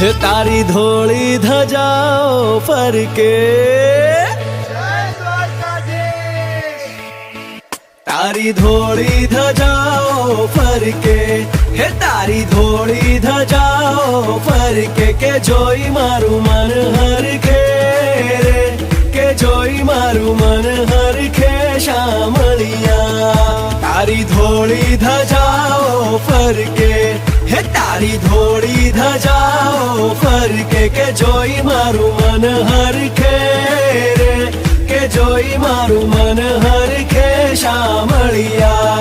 હે તારી ધોળી ધજાઓ ફરકે, તારી ધોળી ધજાઓ ફરકે, હે તારી ધોળી ધજાઓ ફરકે, કે જોઈ મારું મન હરખે રે, કે જોઈ મારું મન હરખે શામળિયા. તારી ધોળી ધજાઓ ફરકે, હે તારી ધોળી ધજાઓ ફરકે, કે જોઈ મારું મન હરખે રે, કે જોઈ મારું મન હરખે શામળિયા.